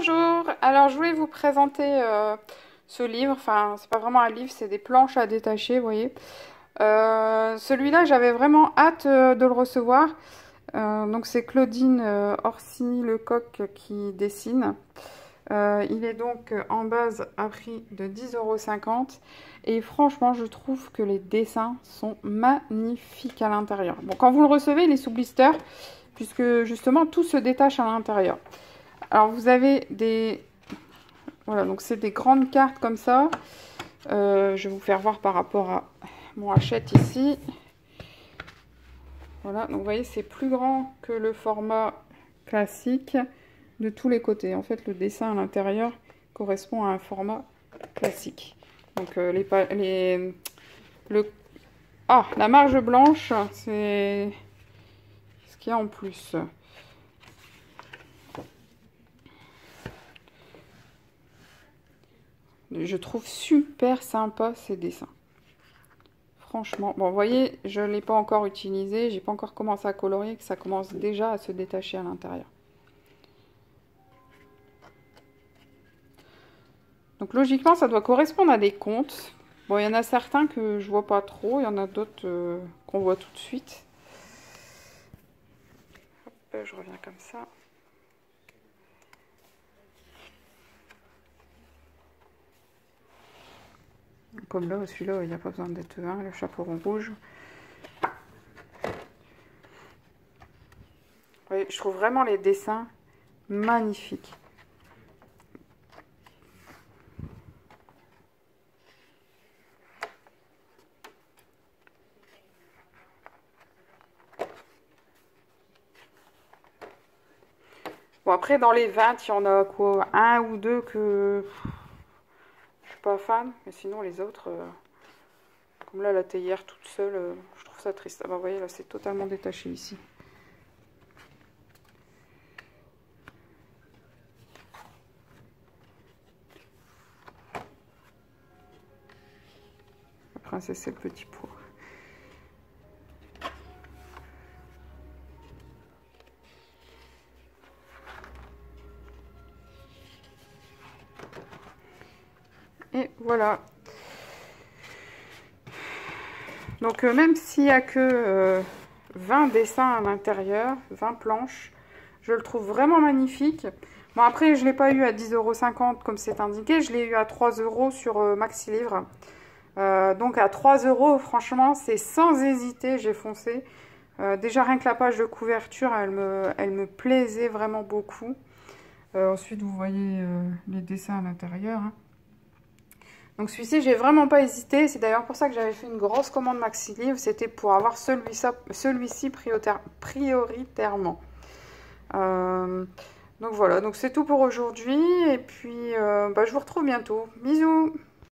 Bonjour, alors je voulais vous présenter ce livre, enfin c'est pas vraiment un livre, c'est des planches à détacher, vous voyez. Celui-là j'avais vraiment hâte de le recevoir. Donc c'est Claudine Orsi-Lecoq qui dessine. Il est donc en base à prix de 10,50 € et franchement je trouve que les dessins sont magnifiques à l'intérieur. Bon, quand vous le recevez il est sous blister puisque justement tout se détache à l'intérieur. Alors vous avez des... Voilà, donc c'est des grandes cartes comme ça. Je vais vous faire voir par rapport à mon hachette ici. Voilà, donc vous voyez c'est plus grand que le format classique de tous les côtés. En fait le dessin à l'intérieur correspond à un format classique. Donc la marge blanche c'est ce qu'il y a en plus. Je trouve super sympa ces dessins. Franchement, bon, vous voyez, je ne l'ai pas encore utilisé, j'ai pas encore commencé à colorier, que ça commence déjà à se détacher à l'intérieur. Donc logiquement, ça doit correspondre à des contes. Bon, il y en a certains que je vois pas trop, il y en a d'autres qu'on voit tout de suite. Hop, je reviens comme ça. Comme là, celui-là, il n'y a pas besoin d'être un, le chapeau rouge. Oui, je trouve vraiment les dessins magnifiques. Bon, après, dans les 20, il y en a quoi, un ou deux que je suis pas fan, mais sinon les autres, comme là la théière toute seule, je trouve ça triste. Ah bah vous voyez là c'est totalement détaché ici. La princesse et le petit pot. Et voilà. Donc même s'il n'y a que 20 dessins à l'intérieur, 20 planches, je le trouve vraiment magnifique. Bon après je ne l'ai pas eu à 10,50 € comme c'est indiqué, je l'ai eu à 3 € sur Maxi Livre. Donc à 3 € franchement c'est sans hésiter, j'ai foncé. Déjà rien que la page de couverture elle me plaisait vraiment beaucoup. Ensuite vous voyez les dessins à l'intérieur. Hein. Donc celui-ci, j'ai vraiment pas hésité. C'est d'ailleurs pour ça que j'avais fait une grosse commande Maxi Livre. C'était pour avoir celui-ci prioritairement. Donc voilà, donc c'est tout pour aujourd'hui. Et puis je vous retrouve bientôt. Bisous!